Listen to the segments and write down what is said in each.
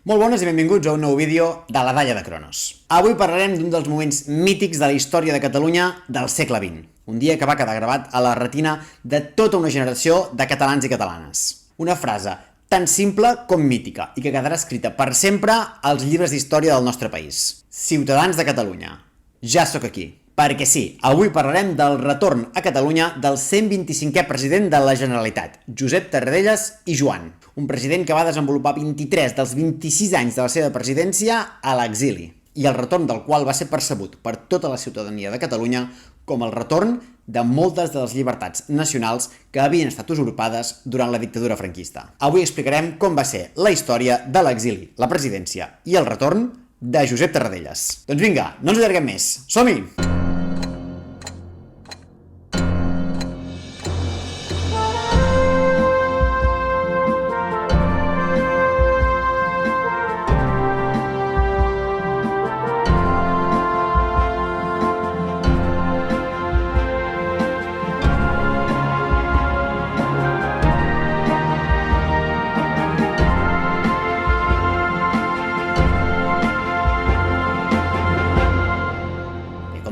Molt bones i benvinguts a un nou vídeo de la Dalla de Cronos. Avui parlarem d'un dels moments mítics de la història de Catalunya del segle XX. Un dia que va quedar gravat a la retina de tota una generació de catalans i catalanes. Una frase tan simple com mítica i que quedarà escrita per sempre als llibres d'història del nostre país. Ciutadans de Catalunya, ja sóc aquí. Perquè sí, avui parlarem del retorn a Catalunya del 125è president de la Generalitat, Josep Tarradellas i Joan, un president que va desenvolupar 23 dels 26 anys de la seva presidència a l'exili, i el retorn del qual va ser percebut per tota la ciutadania de Catalunya com el retorn de moltes de les llibertats nacionals que havien estat usurpades durant la dictadura franquista. Avui explicarem com va ser la història de l'exili, la presidència i el retorn de Josep Tarradellas. Doncs vinga, no ens allarguem més, som-hi!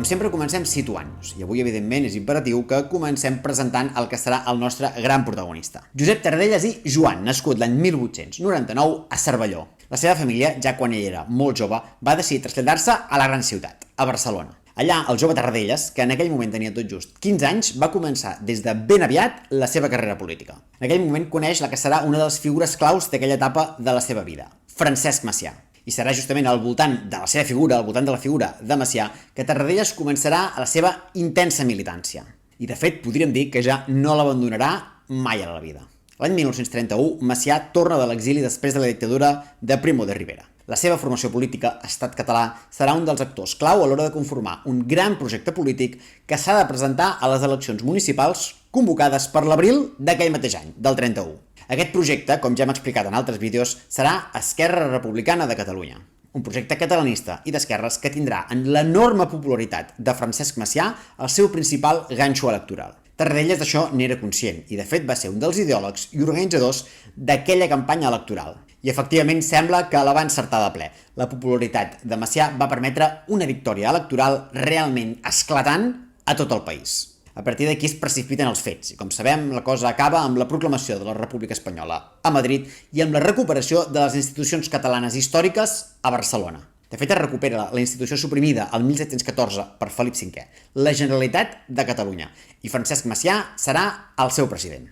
Sempre comencem situant-nos, i avui, evidentment, és imperatiu que comencem presentant el que serà el nostre gran protagonista. Josep Tarradellas i Joan, nascut l'any 1899 a Cervelló. La seva família, ja quan ell era molt jove, va decidir traslladar-se a la gran ciutat, a Barcelona. Allà, el jove Tarradellas, que en aquell moment tenia tot just 15 anys, va començar des de ben aviat la seva carrera política. En aquell moment coneix la que serà una de les figures claus d'aquella etapa de la seva vida, Francesc Macià. I serà justament al voltant de la seva figura, al voltant de la figura de Macià, que Tarradellas començarà a la seva intensa militància. I de fet, podríem dir que ja no l'abandonarà mai a la vida. L'any 1931, Macià torna de l'exili després de la dictadura de Primo de Rivera. La seva formació política, Estat Català, serà un dels actors clau a l'hora de conformar un gran projecte polític que s'ha de presentar a les eleccions municipals convocades per l'abril d'aquell mateix any, del 31. Aquest projecte, com ja hem explicat en altres vídeos, serà Esquerra Republicana de Catalunya. Un projecte catalanista i d'esquerres que tindrà en l'enorme popularitat de Francesc Macià el seu principal ganxo electoral. Tarradellas d'això n'era conscient i, de fet, va ser un dels ideòlegs i organitzadors d'aquella campanya electoral. I, efectivament, sembla que la va encertar de ple. La popularitat de Macià va permetre una victòria electoral realment esclatant a tot el país. A partir d'aquí es precipiten els fets, i com sabem, la cosa acaba amb la proclamació de la República Espanyola a Madrid i amb la recuperació de les institucions catalanes històriques a Barcelona. De fet, es recupera la institució suprimida el 1714 per Felip V, la Generalitat de Catalunya, i Francesc Macià serà el seu president.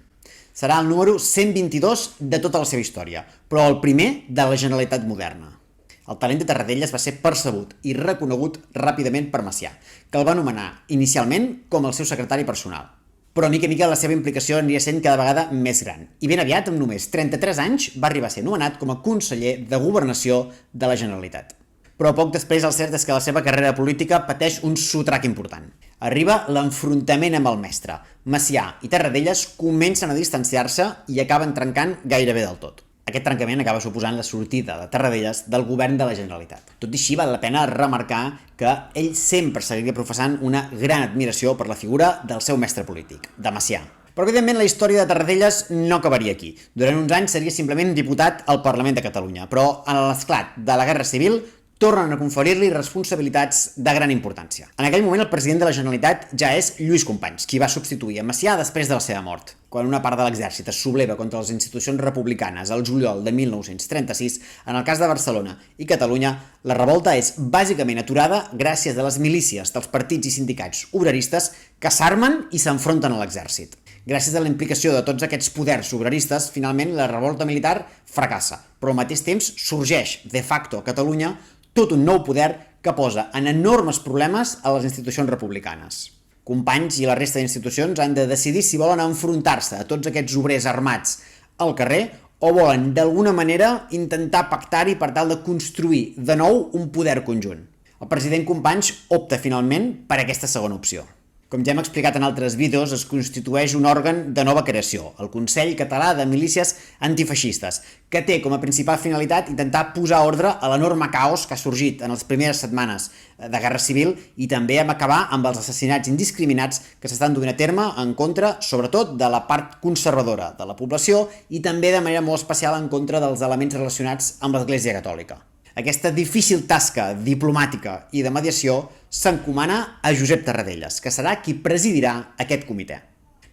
Serà el número 122 de tota la seva història, però el primer de la Generalitat moderna. El talent de Tarradellas va ser percebut i reconegut ràpidament per Macià, que el va anomenar inicialment com el seu secretari personal. Però mica en mica la seva implicació aniria sent cada vegada més gran, i ben aviat, amb només 33 anys, va arribar a ser nomenat com a conseller de Governació de la Generalitat. Però poc després el cert és que la seva carrera política pateix un sotrac important. Arriba l'enfrontament amb el mestre. Macià i Tarradellas comencen a distanciar-se i acaben trencant gairebé del tot. Aquest trencament acaba suposant la sortida de Tarradellas del govern de la Generalitat. Tot i així, val la pena remarcar que ell sempre seguiria professant una gran admiració per la figura del seu mestre polític, de Macià. Però, evidentment, la història de Tarradellas no acabaria aquí. Durant uns anys seria simplement diputat al Parlament de Catalunya, però en l'esclat de la Guerra Civil tornen a conferir-li responsabilitats de gran importància. En aquell moment, el president de la Generalitat ja és Lluís Companys, qui va substituir a Macià després de la seva mort. Quan una part de l'exèrcit es subleva contra les institucions republicanes al juliol de 1936, en el cas de Barcelona i Catalunya, la revolta és bàsicament aturada gràcies a les milícies dels partits i sindicats obreristes que s'armen i s'enfronten a l'exèrcit. Gràcies a la implicació de tots aquests poders obreristes, finalment la revolta militar fracassa, però al mateix temps sorgeix de facto a Catalunya tot un nou poder que posa en enormes problemes a les institucions republicanes. Companys i la resta d'institucions han de decidir si volen enfrontar-se a tots aquests obrers armats al carrer o volen d'alguna manera intentar pactar-hi per tal de construir de nou un poder conjunt. El president Companys opta finalment per aquesta segona opció. Com ja hem explicat en altres vídeos, es constitueix un òrgan de nova creació, el Consell Català de Milícies Antifeixistes, que té com a principal finalitat intentar posar ordre a l'enorme caos que ha sorgit en les primeres setmanes de Guerra Civil i també acabar amb els assassinats indiscriminats que s'estan duent a terme en contra, sobretot, de la part conservadora de la població i també de manera molt especial en contra dels elements relacionats amb l'Església Catòlica. Aquesta difícil tasca diplomàtica i de mediació s'encomana a Josep Tarradellas, que serà qui presidirà aquest comitè.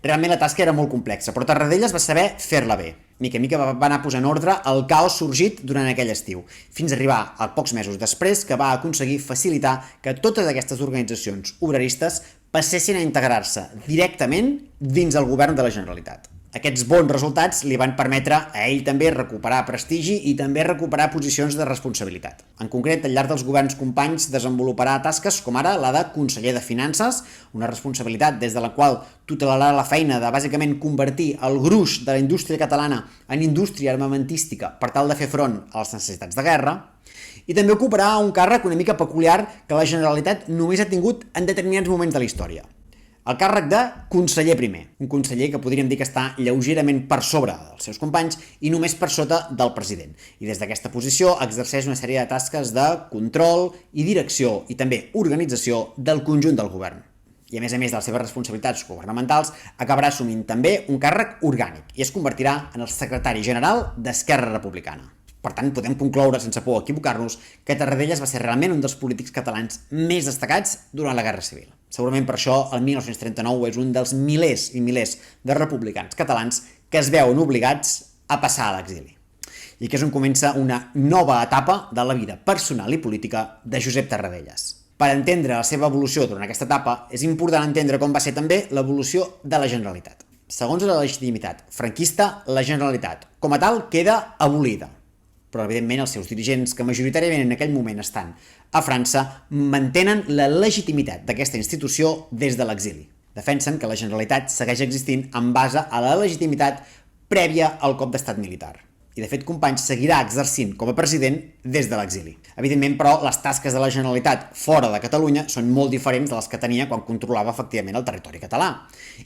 Realment la tasca era molt complexa, però Tarradellas va saber fer-la bé. Mica en mica va anar posant ordre al caos sorgit durant aquell estiu, fins a arribar a pocs mesos després que va aconseguir facilitar que totes aquestes organitzacions obreristes passessin a integrar-se directament dins el govern de la Generalitat. Aquests bons resultats li van permetre a ell també recuperar prestigi i també recuperar posicions de responsabilitat. En concret, al llarg dels governs companys desenvoluparà tasques com ara la de conseller de Finances, una responsabilitat des de la qual tutelarà la feina de bàsicament convertir el gruix de la indústria catalana en indústria armamentística per tal de fer front a les necessitats de guerra, i també ocuparà un càrrec una mica peculiar que la Generalitat només ha tingut en determinats moments de la història. El càrrec de conseller primer, un conseller que podríem dir que està lleugerament per sobre dels seus companys i només per sota del president. I des d'aquesta posició exerceix una sèrie de tasques de control i direcció i també organització del conjunt del govern. I a més de les seves responsabilitats governamentals, acabarà assumint també un càrrec orgànic i es convertirà en el secretari general d'Esquerra Republicana. Per tant, podem concloure, sense por equivocar-nos, que Tarradellas va ser realment un dels polítics catalans més destacats durant la Guerra Civil. Segurament per això el 1939 és un dels milers i milers de republicans catalans que es veuen obligats a passar a l'exili. I que és on comença una nova etapa de la vida personal i política de Josep Tarradellas. Per entendre la seva evolució durant aquesta etapa, és important entendre com va ser també l'evolució de la Generalitat. Segons la legitimitat franquista, la Generalitat, com a tal, queda abolida. Però, evidentment, els seus dirigents, que majoritàriament en aquell moment estan a França, mantenen la legitimitat d'aquesta institució des de l'exili. Defensen que la Generalitat segueix existint en base a la legitimitat prèvia al cop d'estat militar. I, de fet, Companys seguirà exercint com a president des de l'exili. Evidentment, però, les tasques de la Generalitat fora de Catalunya són molt diferents de les que tenia quan controlava efectivament el territori català.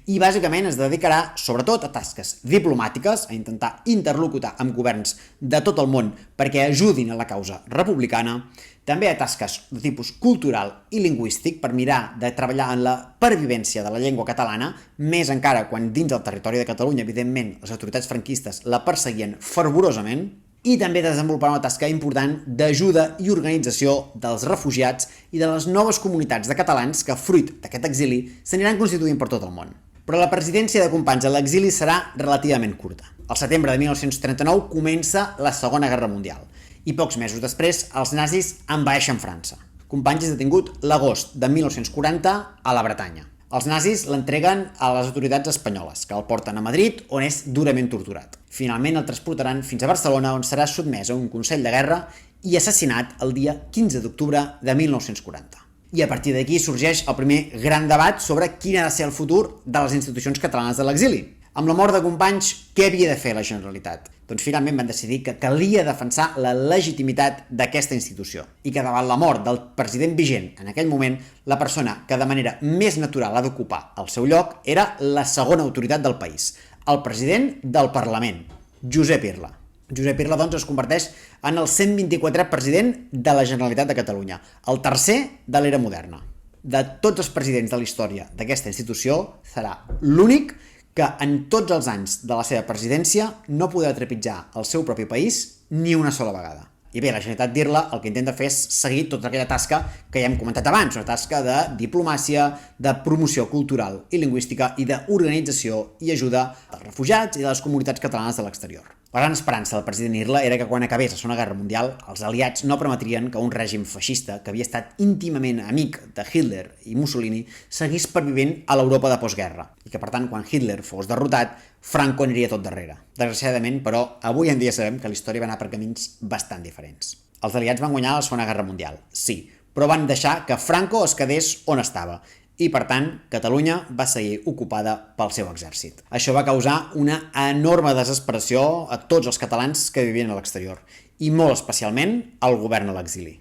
I, bàsicament, es dedicarà sobretot a tasques diplomàtiques, a intentar interlocutar amb governs de tot el món perquè ajudin a la causa republicana, també a tasques de tipus cultural i lingüístic per mirar de treballar en la pervivència de la llengua catalana, més encara quan dins del territori de Catalunya, evidentment, les autoritats franquistes la perseguien fervorosament, i també desenvoluparà una tasca important d'ajuda i organització dels refugiats i de les noves comunitats de catalans que, fruit d'aquest exili, s'aniran constituint per tot el món. Però la presidència de Companys a l'exili serà relativament curta. Al setembre de 1939 comença la Segona Guerra Mundial i pocs mesos després els nazis envaeixen França. Companys és detingut l'agost de 1940 a la Bretanya. Els nazis l'entreguen a les autoritats espanyoles, que el porten a Madrid, on és durament torturat. Finalment el transportaran fins a Barcelona, on serà sotmès a un consell de guerra i assassinat el dia 15 d'octubre de 1940. I a partir d'aquí sorgeix el primer gran debat sobre quin ha de ser el futur de les institucions catalanes de l'exili. Amb la mort de Companys, què havia de fer la Generalitat? Doncs finalment van decidir que calia defensar la legitimitat d'aquesta institució i que davant la mort del president vigent en aquell moment, la persona que de manera més natural ha d'ocupar el seu lloc era la segona autoritat del país, el president del Parlament, Josep Irla. Josep Irla, doncs, es converteix en el 124è president de la Generalitat de Catalunya, el tercer de l'era moderna. De tots els presidents de la història d'aquesta institució, serà l'únic que en tots els anys de la seva presidència no podrà trepitjar el seu propi país ni una sola vegada. I bé, la Generalitat d'Irla el que intenta fer és seguir tota aquella tasca que ja hem comentat abans, una tasca de diplomàcia, de promoció cultural i lingüística i d'organització i ajuda als refugiats i de les comunitats catalanes de l'exterior. La gran esperança del president Irla era que quan acabés la Segona Guerra Mundial els aliats no permetrien que un règim feixista que havia estat íntimament amic de Hitler i Mussolini seguís pervivent a l'Europa de postguerra i que per tant quan Hitler fos derrotat Franco aniria tot darrere. Desgraciadament, però, avui en dia sabem que la història va anar per camins bastant diferents. Els aliats van guanyar la Segona Guerra Mundial, sí, però van deixar que Franco es quedés on estava i, per tant, Catalunya va seguir ocupada pel seu exèrcit. Això va causar una enorme desesperació a tots els catalans que vivien a l'exterior i molt especialment al govern a l'exili.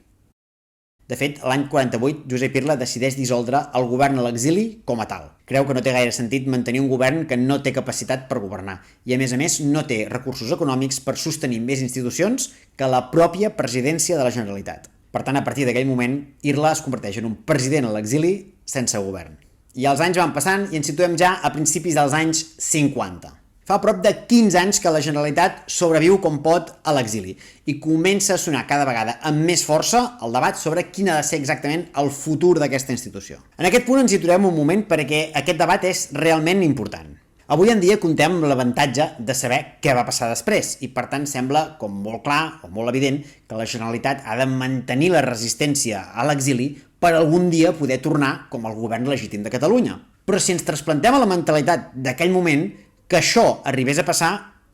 De fet, l'any 48, Josep Irla decideix dissoldre el govern a l'exili com a tal. Creu que no té gaire sentit mantenir un govern que no té capacitat per governar i, a més, no té recursos econòmics per sostenir més institucions que la pròpia presidència de la Generalitat. Per tant, a partir d'aquell moment, Irla es converteix en un president a l'exili sense govern. I els anys van passant i ens situem ja a principis dels anys 50. Fa prop de 15 anys que la Generalitat sobreviu com pot a l'exili i comença a sonar cada vegada amb més força el debat sobre quin ha de ser exactament el futur d'aquesta institució. En aquest punt ens situem un moment perquè aquest debat és realment important. Avui en dia comptem amb l'avantatge de saber què va passar després i per tant sembla com molt clar o molt evident que la Generalitat ha de mantenir la resistència a l'exili per algun dia poder tornar com el govern legítim de Catalunya. Però si ens trasplantem a la mentalitat d'aquell moment, que això arribés a passar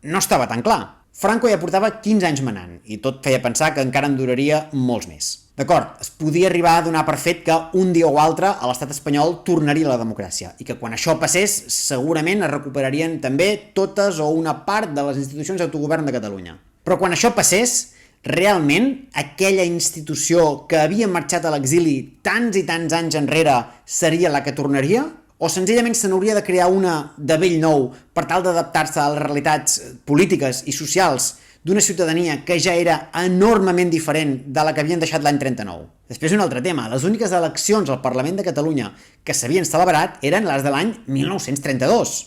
no estava tan clar. Franco ja portava 15 anys manant i tot feia pensar que encara en duraria molts més. D'acord, es podia arribar a donar per fet que un dia o altre a l'estat espanyol tornaria a la democràcia i que quan això passés segurament es recuperarien també totes o una part de les institucions d'autogovern de Catalunya. Però quan això passés, realment aquella institució que havia marxat a l'exili tants i tants anys enrere seria la que tornaria? O senzillament se n'hauria de crear una de vell nou per tal d'adaptar-se a les realitats polítiques i socials d'una ciutadania que ja era enormement diferent de la que havien deixat l'any 39. Després un altre tema, les úniques eleccions al Parlament de Catalunya que s'havien celebrat eren les de l'any 1932.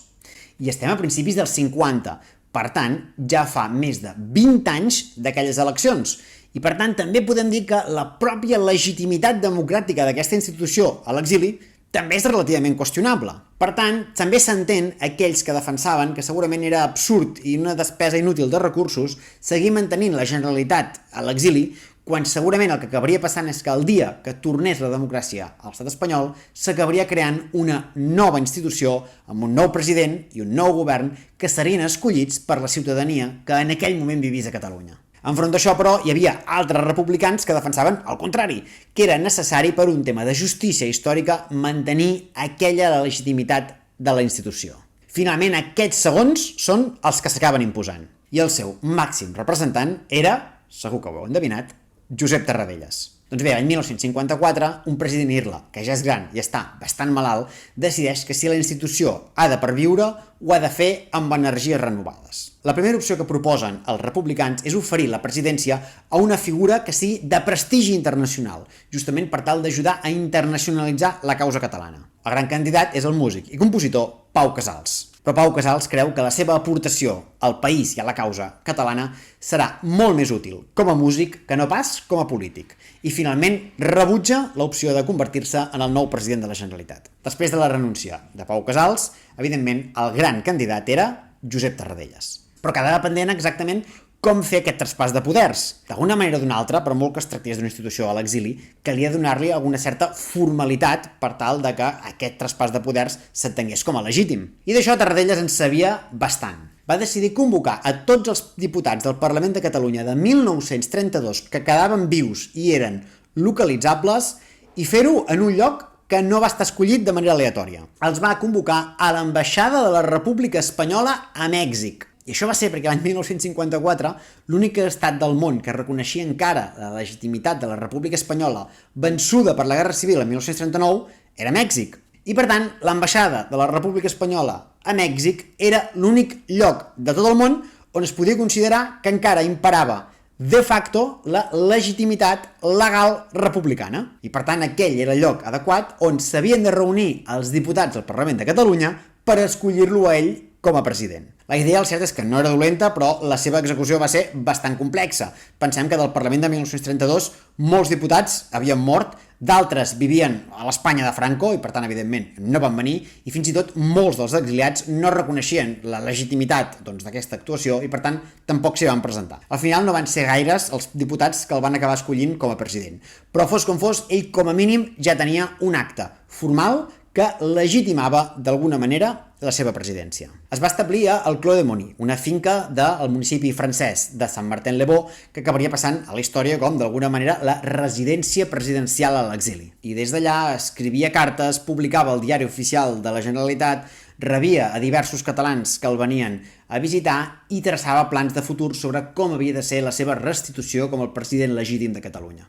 I estem a principis dels 50, per tant, ja fa més de 20 anys d'aquelles eleccions. I per tant, també podem dir que la pròpia legitimitat democràtica d'aquesta institució a l'exili també és relativament qüestionable. Per tant, també s'entén aquells que defensaven que segurament era absurd i una despesa inútil de recursos seguir mantenint la Generalitat a l'exili quan segurament el que acabaria passant és que el dia que tornés la democràcia a l'estat espanyol s'acabaria creant una nova institució amb un nou president i un nou govern que serien escollits per la ciutadania que en aquell moment vivís a Catalunya. Enfront d'això, però, hi havia altres republicans que defensaven el contrari, que era necessari per un tema de justícia històrica mantenir aquella legitimitat de la institució. Finalment, aquests segons són els que s'acaben imposant. I el seu màxim representant era, segur que ho heu endevinat, Josep Tarradellas. Doncs bé, l'any 1954, un president Irla, que ja és gran i està bastant malalt, decideix que si la institució ha de perviure, ho ha de fer amb energies renovades. La primera opció que proposen els republicans és oferir la presidència a una figura que sigui de prestigi internacional, justament per tal d'ajudar a internacionalitzar la causa catalana. El gran candidat és el músic i compositor Pau Casals. Però Pau Casals creu que la seva aportació al país i a la causa catalana serà molt més útil com a músic que no pas com a polític. I finalment rebutja l'opció de convertir-se en el nou president de la Generalitat. Després de la renúncia de Pau Casals, evidentment el gran candidat era Josep Tarradellas. Però quedava pendent exactament com fer aquest traspàs de poders. D'alguna manera o d'una altra, per molt que es tractés d'una institució a l'exili, calia donar-li alguna certa formalitat per tal de que aquest traspàs de poders s'entengués com a legítim. I d'això Tarradellas en sabia bastant. Va decidir convocar a tots els diputats del Parlament de Catalunya de 1932 que quedaven vius i eren localitzables i fer-ho en un lloc que no va estar escollit de manera aleatòria. Els va convocar a l'ambaixada de la República Espanyola a Mèxic. I això va ser perquè l'any 1954 l'únic estat del món que reconeixia encara la legitimitat de la República Espanyola vençuda per la Guerra Civil en 1939 era Mèxic. I per tant, l'ambaixada de la República Espanyola a Mèxic era l'únic lloc de tot el món on es podia considerar que encara imperava de facto la legitimitat legal republicana. I per tant, aquell era el lloc adequat on s'havien de reunir els diputats del Parlament de Catalunya per escollir-lo a ell com a president. La idea, el cert és que no era dolenta, però la seva execució va ser bastant complexa. Pensem que del Parlament de 1932 molts diputats havien mort, d'altres vivien a l'Espanya de Franco i, per tant, evidentment, no van venir, i fins i tot molts dels exiliats no reconeixien la legitimitat d'aquesta actuació i, per tant, tampoc s'hi van presentar. Al final no van ser gaires els diputats que el van acabar escollint com a president. Però fos com fos, ell com a mínim ja tenia un acte formal que legitimava d'alguna manera la seva presidència. Es va establir a el Clos de Mony, una finca del municipi francès de Saint-Martin-le-Beau que acabaria passant a la història com d'alguna manera la residència presidencial a l'exili. I des d'allà escrivia cartes, publicava el diari oficial de la Generalitat, rebia a diversos catalans que el venien a visitar i traçava plans de futur sobre com havia de ser la seva restitució com el president legítim de Catalunya.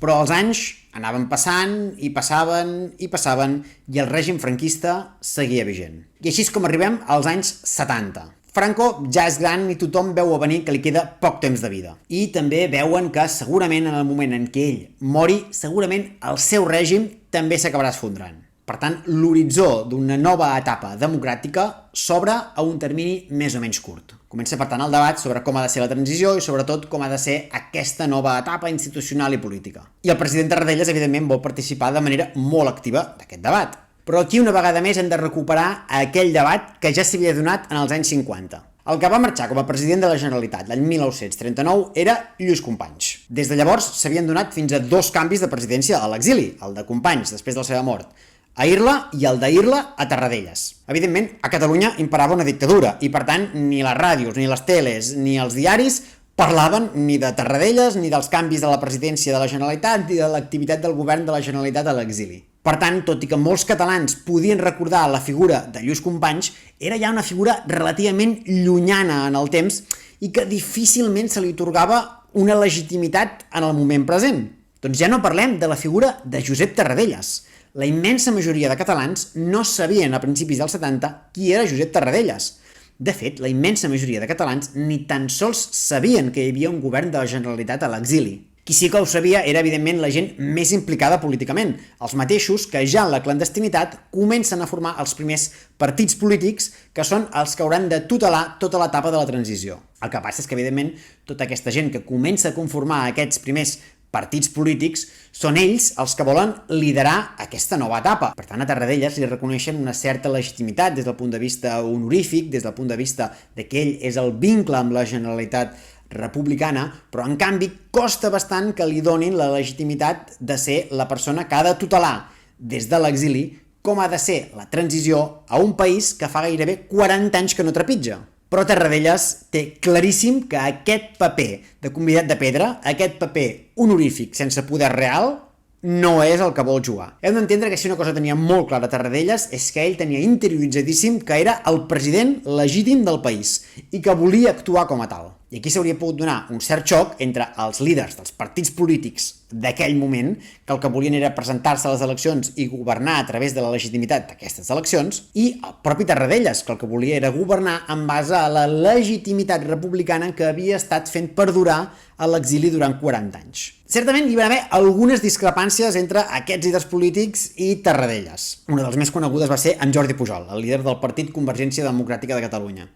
Però els anys anaven passant i passaven i passaven i el règim franquista seguia vigent. I així és com arribem als anys 70. Franco ja és gran i tothom veu a venir que li queda poc temps de vida. I també veuen que segurament en el moment en què ell mori, segurament el seu règim també s'acabarà esfondrant. Per tant, l'horitzó d'una nova etapa democràtica s'obre a un termini més o menys curt. Comença, per tant, el debat sobre com ha de ser la transició i, sobretot, com ha de ser aquesta nova etapa institucional i política. I el president Tarradellas, evidentment, vol participar de manera molt activa d'aquest debat. Però aquí, una vegada més, hem de recuperar aquell debat que ja s'havia donat en els anys 50. El que va marxar com a president de la Generalitat l'any 1939 era Lluís Companys. Des de llavors s'havien donat fins a 2 canvis de presidència a l'exili, el de Companys després de la seva mort, a Irla i el d'Irla a Tarradellas. Evidentment, a Catalunya imperava una dictadura i, per tant, ni les ràdios, ni les teles, ni els diaris parlaven ni de Tarradellas, ni dels canvis de la presidència de la Generalitat, ni de l'activitat del govern de la Generalitat a l'exili. Per tant, tot i que molts catalans podien recordar la figura de Lluís Companys, era ja una figura relativament llunyana en el temps i que difícilment se li atorgava una legitimitat en el moment present. Doncs ja no parlem de la figura de Josep Tarradellas. La immensa majoria de catalans no sabien a principis dels 70 qui era Josep Tarradellas. De fet, la immensa majoria de catalans ni tan sols sabien que hi havia un govern de la Generalitat a l'exili. Qui sí que ho sabia era, evidentment, la gent més implicada políticament, els mateixos que ja en la clandestinitat comencen a formar els primers partits polítics que són els que hauran de tutelar tota l'etapa de la transició. El que passa és que, evidentment, tota aquesta gent que comença a conformar aquests primers partits polítics són ells els que volen liderar aquesta nova etapa. Per tant, a Tarradellas li reconeixen una certa legitimitat des del punt de vista honorífic, des del punt de vista de que ell és el vincle amb la Generalitat republicana, però en canvi costa bastant que li donin la legitimitat de ser la persona que ha de tutelar des de l'exili com ha de ser la transició a un país que fa gairebé 40 anys que no trepitja. Però Tarradellas té claríssim que aquest paper de convidat de pedra, aquest paper honorífic sense poder real, no és el que vol jugar. Hem d'entendre que si una cosa tenia molt clara Tarradellas és que ell tenia interioritzadíssim que era el president legítim del país i que volia actuar com a tal. I aquí s'hauria pogut donar un cert xoc entre els líders dels partits polítics d'aquell moment, que el que volien era presentar-se a les eleccions i governar a través de la legitimitat d'aquestes eleccions, i el propi Tarradellas, que el que volia era governar en base a la legitimitat republicana que havia estat fent perdurar a l'exili durant 40 anys. Certament hi va haver algunes discrepàncies entre aquests líders polítics i Tarradellas. Una de les més conegudes va ser en Jordi Pujol, el líder del Partit Convergència Democràtica de Catalunya.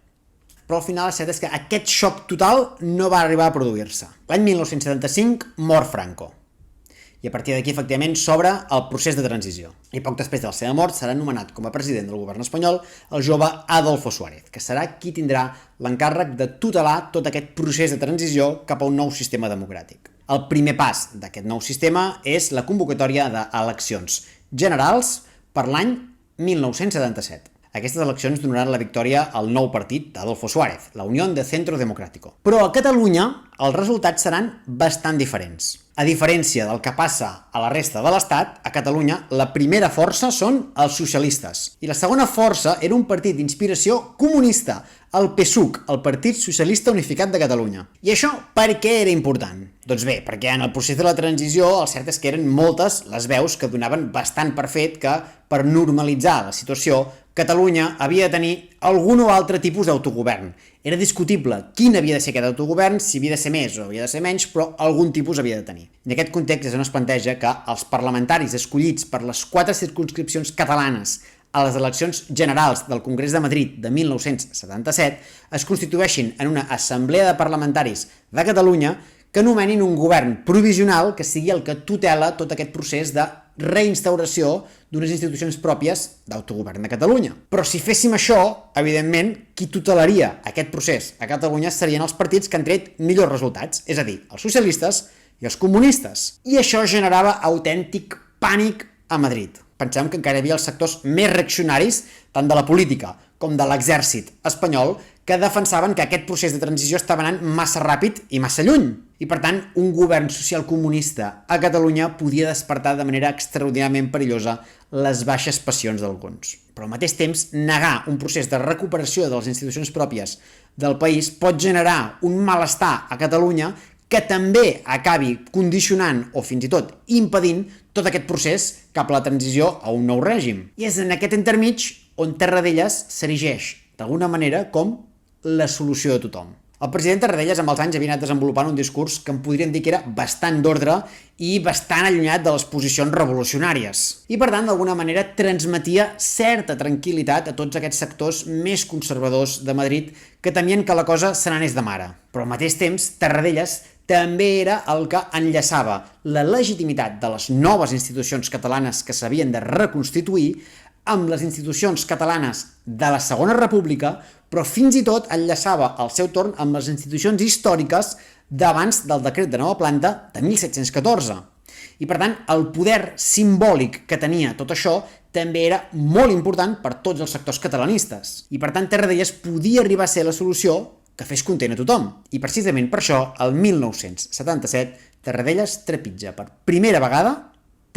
Però al final el cert és que aquest xoc total no va arribar a produir-se. L'any 1975 mor Franco. I a partir d'aquí, efectivament, s'obre el procés de transició. I poc després de la seva mort serà nomenat com a president del govern espanyol el jove Adolfo Suárez, que serà qui tindrà l'encàrrec de tutelar tot aquest procés de transició cap a un nou sistema democràtic. El primer pas d'aquest nou sistema és la convocatòria d'eleccions generals per l'any 1977. Aquestes eleccions donaran la victòria al nou partit d'Adolfo Suárez, la Unión de Centro Democrático. Però a Catalunya els resultats seran bastant diferents. A diferència del que passa a la resta de l'Estat, a Catalunya la primera força són els socialistes. I la segona força era un partit d'inspiració comunista, el PSUC, el Partit Socialista Unificat de Catalunya. I això per què era important? Doncs bé, perquè en el procés de la transició el cert és que eren moltes les veus que donaven bastant per fet que, per normalitzar la situació, Catalunya havia de tenir algun o altre tipus d'autogovern. Era discutible quin havia de ser aquest autogovern, si havia de ser més o havia de ser menys, però algun tipus havia de tenir. En aquest context és on es planteja que els parlamentaris escollits per les 4 circumscripcions catalanes a les eleccions generals del Congrés de Madrid de 1977 es constitueixin en una assemblea de parlamentaris de Catalunya que nomenin un govern provisional que sigui el que tutela tot aquest procés de reinstauració d'unes institucions pròpies d'autogovern de Catalunya. Però si féssim això, evidentment, qui tutelaria aquest procés a Catalunya serien els partits que han tret millors resultats, és a dir, els socialistes i els comunistes. I això generava autèntic pànic a Madrid. Pensem que encara hi havia els sectors més reaccionaris, tant de la política com de l'exèrcit espanyol, que defensaven que aquest procés de transició estava anant massa ràpid i massa lluny. I, per tant, un govern social-comunista a Catalunya podia despertar de manera extraordinàriament perillosa les baixes passions d'alguns. Però al mateix temps, negar un procés de recuperació de les institucions pròpies del país pot generar un malestar a Catalunya que també acabi condicionant o fins i tot impedint tot aquest procés cap a la transició a un nou règim. I és en aquest entremig on Tarradellas s'erigeix, d'alguna manera, com la solució de tothom. El president Tarradellas amb els anys havia anat desenvolupant un discurs que en podríem dir que era bastant d'ordre i bastant allunyat de les posicions revolucionàries. I per tant, d'alguna manera, transmetia certa tranquil·litat a tots aquests sectors més conservadors de Madrid que temien que la cosa se n'anés de mare. Però al mateix temps, Tarradellas també era el que enllaçava la legitimitat de les noves institucions catalanes que s'havien de reconstituir amb les institucions catalanes de la Segona República, però fins i tot enllaçava al seu torn amb les institucions històriques d'abans del decret de nova planta de 1714. I per tant, el poder simbòlic que tenia tot això també era molt important per tots els sectors catalanistes. I per tant, Tarradellas podia arribar a ser la solució que fes content a tothom. I precisament per això, el 1977, Tarradellas trepitja per primera vegada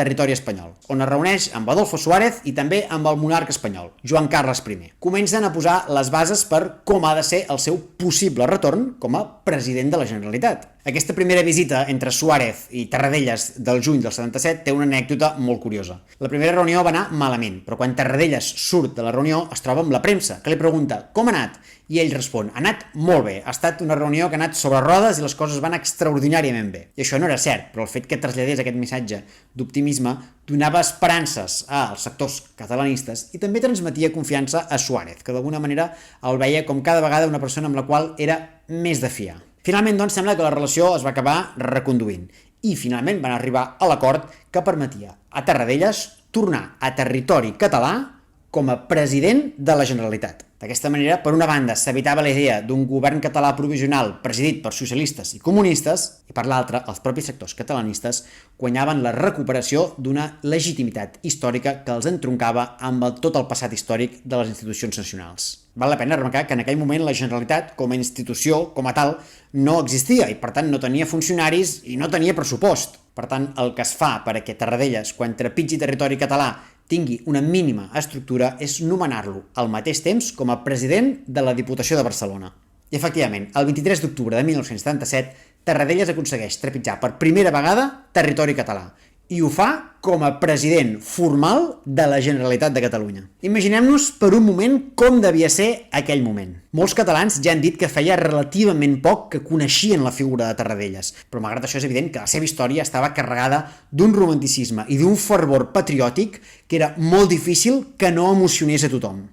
territori espanyol, on es reuneix amb Adolfo Suárez i també amb el monarca espanyol, Joan Carles I. Comencen a posar les bases per com ha de ser el seu possible retorn com a president de la Generalitat. Aquesta primera visita entre Suárez i Tarradellas del juny del 77 té una anècdota molt curiosa. La primera reunió va anar malament, però quan Tarradellas surt de la reunió es troba amb la premsa, que li pregunta com ha anat? I ell respon, ha anat molt bé, ha estat una reunió que ha anat sobre rodes i les coses van extraordinàriament bé. I això no era cert, però el fet que traslladés aquest missatge d'optimisme donava esperances als sectors catalanistes i també transmetia confiança a Suárez, que d'alguna manera el veia com cada vegada una persona amb la qual era més de fiar. Finalment, doncs, sembla que la relació es va acabar reconduint i finalment van arribar a l'acord que permetia a Tarradellas tornar a territori català com a president de la Generalitat. D'aquesta manera, per una banda, s'evitava la idea d'un govern català provisional presidit per socialistes i comunistes, i per l'altra, els propis sectors catalanistes guanyaven la recuperació d'una legitimitat històrica que els entroncava amb tot el passat històric de les institucions nacionals. Val la pena remarcar que en aquell moment la Generalitat, com a institució, com a tal, no existia i, per tant, no tenia funcionaris i no tenia pressupost. Per tant, el que es fa per a que Tarradellas, quan trepitgi territori català, tingui una mínima estructura és nomenar-lo al mateix temps com a president de la Diputació de Barcelona. I efectivament, el 23 d'octubre de 1977, Tarradellas aconsegueix trepitjar per primera vegada territori català i ho fa com a president formal de la Generalitat de Catalunya. Imaginem-nos per un moment com devia ser aquell moment. Molts catalans ja han dit que feia relativament poc que coneixien la figura de Tarradellas, però malgrat això és evident que la seva història estava carregada d'un romanticisme i d'un fervor patriòtic que era molt difícil que no emocionés a tothom.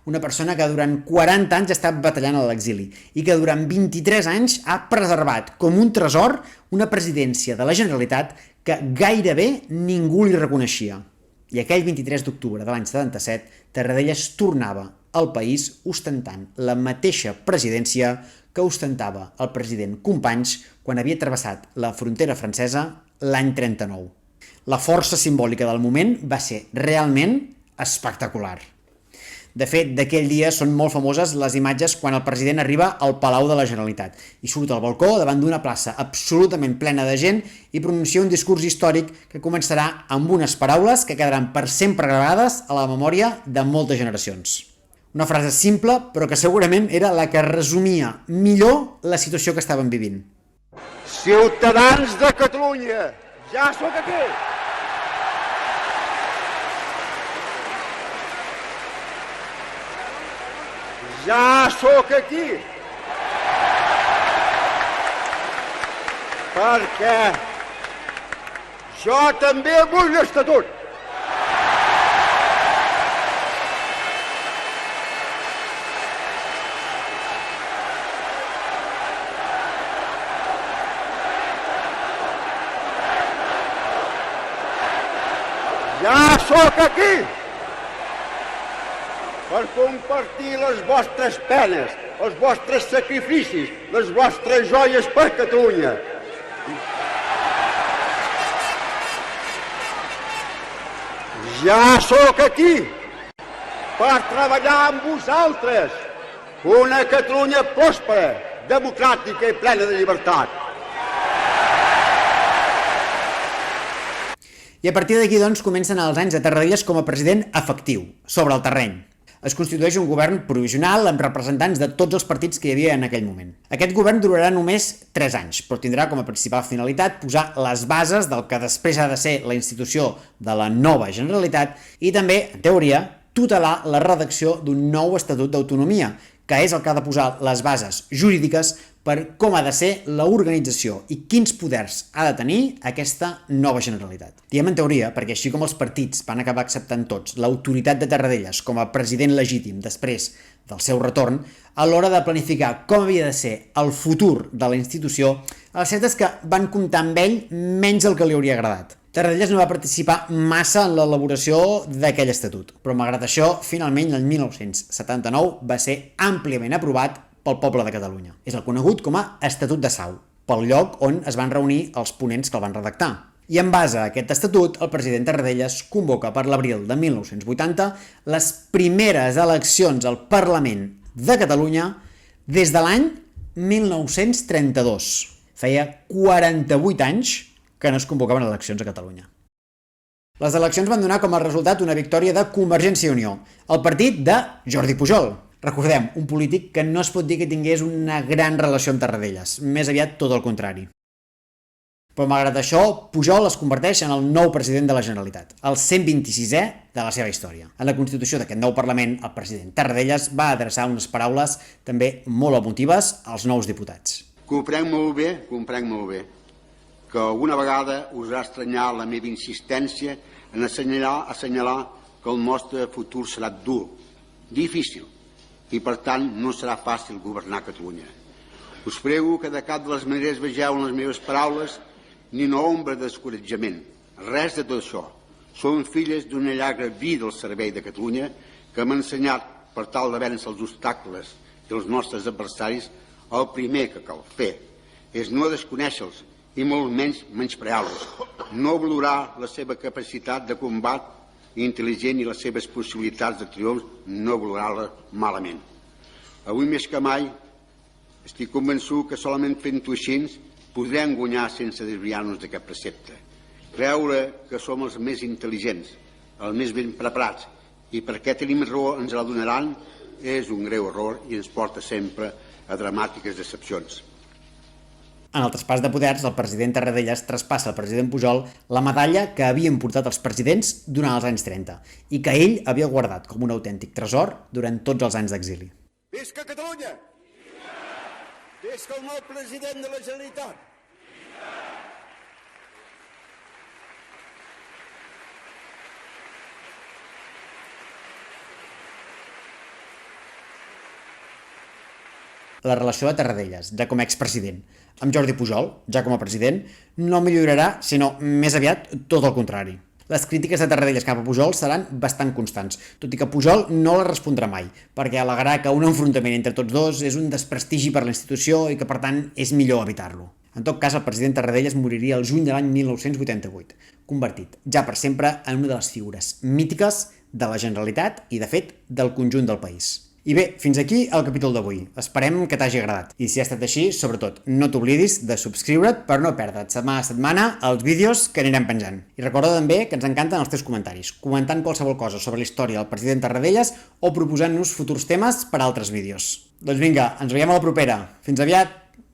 Una persona que durant 40 anys ha estat batallant a l'exili i que durant 23 anys ha preservat com un tresor una presidència de la Generalitat que gairebé ningú li reconeixia. I aquell 23 d'octubre de l'any 77, Tarradellas tornava al país ostentant la mateixa presidència que ostentava el president Companys quan havia travessat la frontera francesa l'any 39. La força simbòlica del moment va ser realment espectacular. De fet, d'aquell dia són molt famoses les imatges quan el president arriba al Palau de la Generalitat i surt al balcó davant d'una plaça absolutament plena de gent i pronuncia un discurs històric que començarà amb unes paraules que quedaran per sempre gravades a la memòria de moltes generacions. Una frase simple, però que segurament era la que resumia millor la situació que estaven vivint. Ciutadans de Catalunya, ja sóc aquí! Ja sóc aquí! Perquè jo també vull l'Estatut! Ja sóc aquí! Per compartir les vostres penes, els vostres sacrificis, les vostres joies per Catalunya. Ja sóc aquí per treballar amb vosaltres una Catalunya pròspera, democràtica i plena de llibertat. I a partir d'aquí, doncs, comencen els anys de Tarradellas com a president efectiu, sobre el terreny. Es constitueix un govern provisional amb representants de tots els partits que hi havia en aquell moment. Aquest govern durarà només 3 anys, però tindrà com a principal finalitat posar les bases del que després ha de ser la institució de la nova Generalitat i també, en teoria, tutelar la redacció d'un nou Estatut d'Autonomia, que és el que ha de posar les bases jurídiques per com ha de ser l'organització i quins poders ha de tenir aquesta nova Generalitat. Diem en teoria perquè així com els partits van acabar acceptant tots l'autoritat de Tarradellas com a president legítim després del seu retorn, a l'hora de planificar com havia de ser el futur de la institució, el cert és que van comptar amb ell menys del que li hauria agradat. Tarradellas no va participar massa en l'elaboració d'aquell estatut, però malgrat això, finalment, el 1979 va ser àmpliament aprovat pel poble de Catalunya. És el conegut com a Estatut de Sau, pel lloc on es van reunir els ponents que el van redactar. I en base a aquest estatut, el president Tarradellas convoca per l'abril de 1980 les primeres eleccions al Parlament de Catalunya des de l'any 1932. Feia 48 anys que no es convocaven eleccions a Catalunya. Les eleccions van donar com a resultat una victòria de Convergència i Unió, el partit de Jordi Pujol. Recordem, un polític que no es pot dir que tingués una gran relació amb Tarradellas, més aviat tot el contrari. Però malgrat això, Pujol es converteix en el nou president de la Generalitat, el 126è de la seva història. En la constitució d'aquest nou Parlament, el president Tarradellas va adreçar unes paraules també molt emotives als nous diputats. Comprenc molt bé, que alguna vegada us ha estranyat la meva insistència en assenyalar que el nostre futur serà dur, difícil, i per tant no serà fàcil governar Catalunya. Us prego que de cap de les maneres vegeu en les meves paraules ni una ombra de descoratjament. Res de tot això. Som filles d'una llarga vida al servei de Catalunya que m'ha ensenyat, per tal de vèncer els obstacles i els nostres adversaris, el primer que cal fer és no desconèixer-los i molt menys menysprear-los, no valorar la seva capacitat de combat intel·ligent i les seves possibilitats de triomf, no valorar-la malament. Avui més que mai estic convençut que solament fent-ho així podrem guanyar sense desviar-nos d'aquest precepte. Creure que som els més intel·ligents, els més ben preparats, i perquè tenim raó ens la donaran, és un greu error i ens porta sempre a dramàtiques decepcions. En el traspàs de poders, el president Tarradellas traspassa al president Pujol la medalla que havien portat els presidents durant els anys 30 i que ell havia guardat com un autèntic tresor durant tots els anys d'exili. Visca Catalunya! Visca el nou president de la Generalitat! La relació de Tarradellas, ja com a expresident, amb Jordi Pujol, ja com a president, no millorarà, sinó més aviat tot el contrari. Les crítiques de Tarradellas cap a Pujol seran bastant constants, tot i que Pujol no les respondrà mai, perquè al·legarà que un enfrontament entre tots dos és un desprestigi per la institució i que, per tant, és millor evitar-lo. En tot cas, el president Tarradellas moriria el juny de l'any 1988, convertit ja per sempre en una de les figures mítiques de la Generalitat i, de fet, del conjunt del país. I bé, fins aquí el capítol d'avui. Esperem que t'hagi agradat. I si ha estat així, sobretot, no t'oblidis de subscriure't per no perdre't setmana a setmana els vídeos que anirem penjant. I recorda també que ens encanten els teus comentaris, comentant qualsevol cosa sobre la història del president Tarradellas o proposant-nos futurs temes per a altres vídeos. Doncs vinga, ens veiem a la propera. Fins aviat!